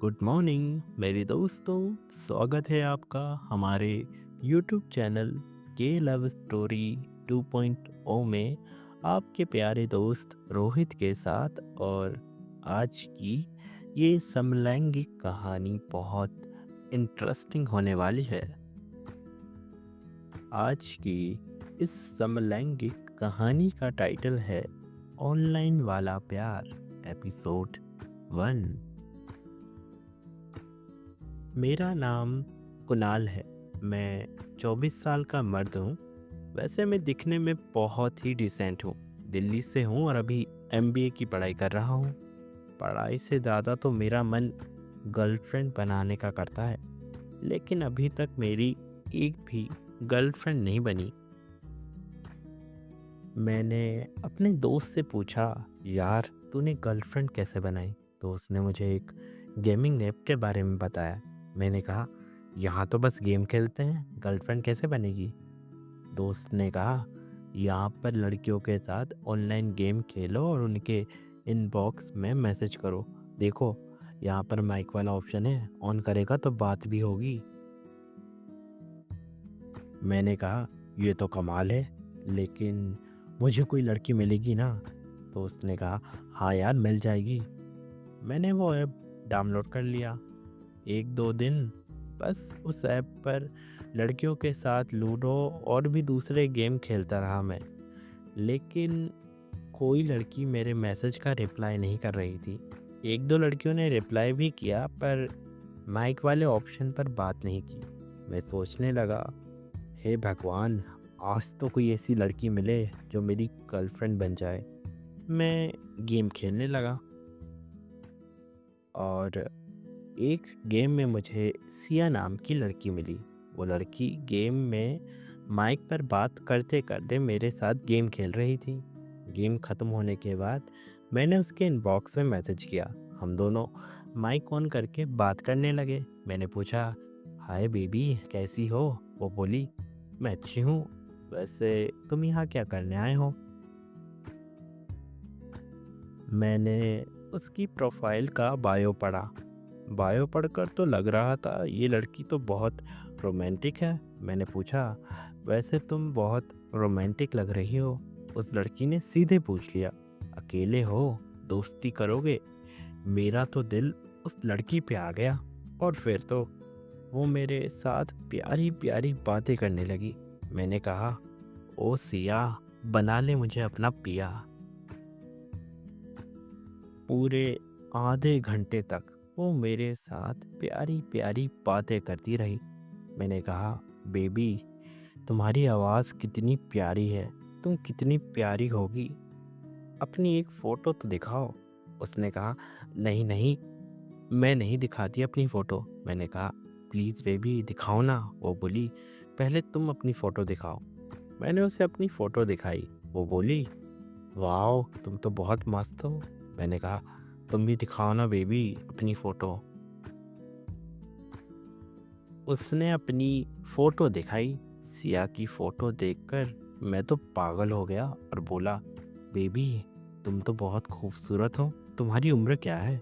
Good morning मेरे दोस्तों। स्वागत है आपका हमारे यूट्यूब चैनल के लव स्टोरी 2.0 में आपके प्यारे दोस्त रोहित के साथ। और आज की ये समलैंगिक कहानी बहुत इंटरेस्टिंग होने वाली है। आज की इस समलैंगिक कहानी का टाइटल है ऑनलाइन वाला प्यार, एपिसोड 1। मेरा नाम कुणाल है। मैं 24 साल का मर्द हूँ। वैसे मैं दिखने में बहुत ही डिसेंट हूँ। दिल्ली से हूँ और अभी एमबीए की पढ़ाई कर रहा हूँ। पढ़ाई से ज़्यादा तो मेरा मन गर्लफ्रेंड बनाने का करता है, लेकिन अभी तक मेरी एक भी गर्लफ्रेंड नहीं बनी। मैंने अपने दोस्त से पूछा, यार तूने गर्लफ्रेंड कैसे बनाई? तो उसने मुझे एक गेमिंग ऐप के बारे में बताया। मैंने कहा, यहाँ तो बस गेम खेलते हैं, गर्लफ्रेंड कैसे बनेगी? दोस्त ने कहा, यहाँ पर लड़कियों के साथ ऑनलाइन गेम खेलो और उनके इनबॉक्स में मैसेज करो। देखो, यहाँ पर माइक वाला ऑप्शन है, ऑन करेगा तो बात भी होगी। मैंने कहा, ये तो कमाल है, लेकिन मुझे कोई लड़की मिलेगी ना? तो उसने कहा, हाँ यार मिल जाएगी। मैंने वो ऐप डाउनलोड कर लिया। 1-2 दिन बस उस ऐप पर लड़कियों के साथ लूडो और भी दूसरे गेम खेलता रहा मैं, लेकिन कोई लड़की मेरे मैसेज का रिप्लाई नहीं कर रही थी। 1-2 लड़कियों ने रिप्लाई भी किया, पर माइक वाले ऑप्शन पर बात नहीं की। मैं सोचने लगा, हे भगवान, आज तो कोई ऐसी लड़की मिले जो मेरी गर्लफ्रेंड बन जाए। मैं गेम खेलने लगा और एक गेम में मुझे सिया नाम की लड़की मिली। वो लड़की गेम में माइक पर बात करते करते मेरे साथ गेम खेल रही थी। गेम ख़त्म होने के बाद मैंने उसके इनबॉक्स में मैसेज किया। हम दोनों माइक ऑन करके बात करने लगे। मैंने पूछा, हाय बेबी कैसी हो? वो बोली, मैं अच्छी हूँ। वैसे तुम यहाँ क्या करने आए हो? मैंने उसकी प्रोफाइल का बायो पढ़ा। बायो पढ़कर तो लग रहा था ये लड़की तो बहुत रोमांटिक है। मैंने पूछा, वैसे तुम बहुत रोमांटिक लग रही हो। उस लड़की ने सीधे पूछ लिया, अकेले हो, दोस्ती करोगे? मेरा तो दिल उस लड़की पे आ गया और फिर तो वो मेरे साथ प्यारी प्यारी बातें करने लगी। मैंने कहा, ओ सिया, बना ले मुझे अपना पिया। पूरे आधे घंटे तक वो मेरे साथ प्यारी प्यारी बातें करती रही। मैंने कहा, बेबी तुम्हारी आवाज़ कितनी प्यारी है, तुम कितनी प्यारी होगी, अपनी एक फ़ोटो तो दिखाओ। उसने कहा, नहीं नहीं, मैं नहीं दिखाती अपनी फ़ोटो। मैंने कहा, प्लीज़ बेबी दिखाओ ना। वो बोली, पहले तुम अपनी फ़ोटो दिखाओ। मैंने उसे अपनी फ़ोटो दिखाई। वो बोली, वाओ तुम तो बहुत मस्त हो। मैंने कहा, तुम भी दिखाओ ना बेबी अपनी फ़ोटो। उसने अपनी फ़ोटो दिखाई। सिया की फ़ोटो देखकर मैं तो पागल हो गया और बोला, बेबी तुम तो बहुत खूबसूरत हो, तुम्हारी उम्र क्या है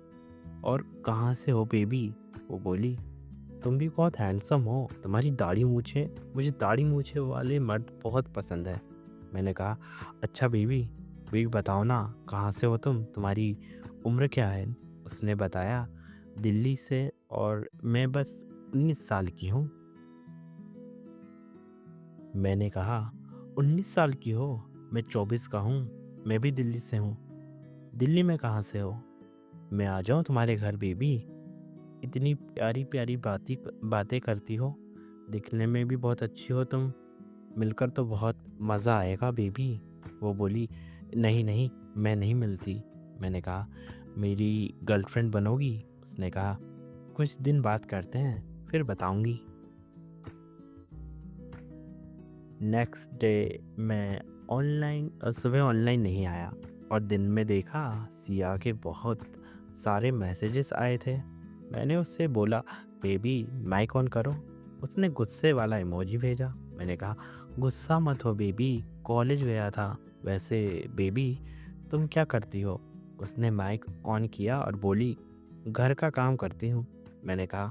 और कहाँ से हो बेबी? वो बोली, तुम भी बहुत हैंडसम हो, तुम्हारी दाढ़ी मूछें, मुझे दाढ़ी मूछे वाले मर्द बहुत पसंद है। मैंने कहा, अच्छा बेबी, बेबी बताओ ना कहाँ से हो तुम, तुम्हारी उम्र क्या है? उसने बताया, दिल्ली से, और मैं बस 19 साल की हूँ। मैंने कहा, 19 साल की हो? मैं 24 का हूँ, मैं भी दिल्ली से हूँ। दिल्ली में कहाँ से हो? मैं आ जाऊँ तुम्हारे घर बेबी? इतनी प्यारी प्यारी बातें करती हो, दिखने में भी बहुत अच्छी हो तुम, मिलकर तो बहुत मज़ा आएगा बेबी। वो बोली, नहीं नहीं, मैं नहीं मिलती। मैंने कहा, मेरी गर्लफ्रेंड बनोगी? उसने कहा, कुछ दिन बात करते हैं फिर बताऊंगी। नेक्स्ट डे मैं सुबह ऑनलाइन नहीं आया और दिन में देखा सिया के बहुत सारे मैसेजेस आए थे। मैंने उससे बोला, बेबी माइक ऑन करो। उसने गुस्से वाला इमोजी भेजा। मैंने कहा, गुस्सा मत हो बेबी, कॉलेज गया था। वैसे बेबी तुम क्या करती हो? उसने माइक ऑन किया और बोली, घर का काम करती हूँ। मैंने कहा,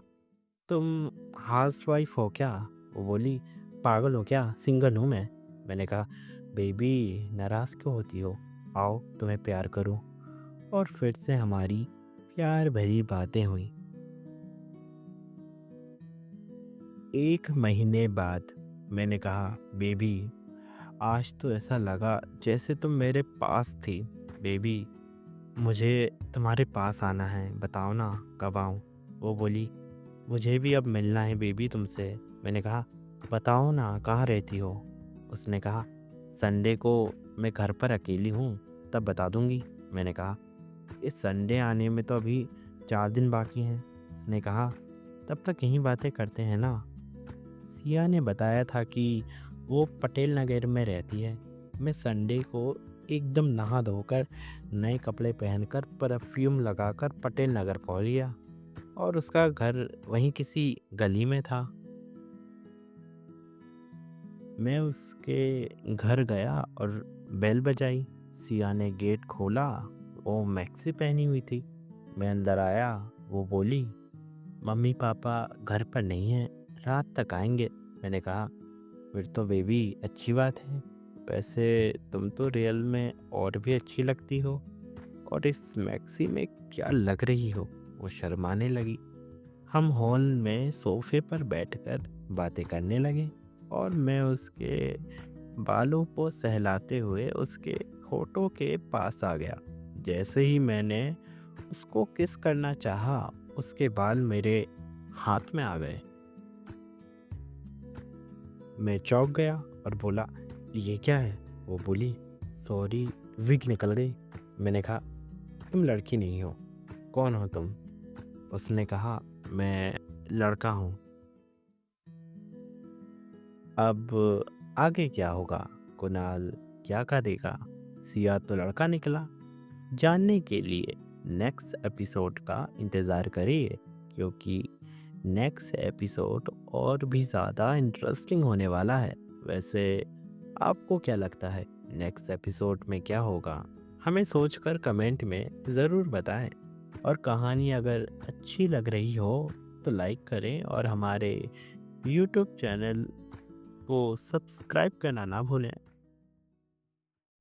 तुम हाउसवाइफ हो क्या? वो बोली, पागल हो क्या, सिंगल हूँ मैं। मैंने कहा, बेबी नाराज़ क्यों होती हो? आओ तुम्हें प्यार करूँ। और फिर से हमारी प्यार भरी बातें हुई। 1 महीने बाद मैंने कहा, बेबी आज तो ऐसा लगा जैसे तुम मेरे पास थी। बेबी मुझे तुम्हारे पास आना है, बताओ ना कब आऊँ? वो बोली, मुझे भी अब मिलना है बेबी तुमसे। मैंने कहा, बताओ ना कहाँ रहती हो? उसने कहा, संडे को मैं घर पर अकेली हूँ, तब बता दूँगी। मैंने कहा, इस संडे आने में तो अभी 4 दिन बाकी हैं। उसने कहा, तब तक यहीं बातें करते हैं ना? सिया ने बताया था कि वो पटेल नगर में रहती है। मैं संडे को एकदम नहा धोकर नए कपड़े पहनकर परफ्यूम लगाकर पटेल नगर पहुंच गया और उसका घर वहीं किसी गली में था। मैं उसके घर गया और बेल बजाई। सिया ने गेट खोला। वो मैक्सी पहनी हुई थी। मैं अंदर आया। वो बोली, मम्मी पापा घर पर नहीं हैं, रात तक आएंगे। मैंने कहा, फिर तो बेबी अच्छी बात है। वैसे तुम तो रियल में और भी अच्छी लगती हो और इस मैक्सी में क्या लग रही हो। वो शर्माने लगी। हम हॉल में सोफे पर बैठकर बातें करने लगे और मैं उसके बालों को सहलाते हुए उसके होठों के पास आ गया। जैसे ही मैंने उसको किस करना चाहा, उसके बाल मेरे हाथ में आ गए। मैं चौंक गया और बोला, ये क्या है? वो बोली, सॉरी विग निकल गई। मैंने कहा, तुम लड़की नहीं हो, कौन हो तुम? उसने कहा, मैं लड़का हूँ। अब आगे क्या होगा? कुणाल क्या करेगा? सिया तो लड़का निकला। जानने के लिए नेक्स्ट एपिसोड का इंतज़ार करिए, क्योंकि नेक्स्ट एपिसोड और भी ज़्यादा इंटरेस्टिंग होने वाला है। वैसे आपको क्या लगता है नेक्स्ट एपिसोड में क्या होगा? हमें सोचकर कमेंट में ज़रूर बताएं। और कहानी अगर अच्छी लग रही हो तो लाइक करें और हमारे यूट्यूब चैनल को सब्सक्राइब करना ना भूलें।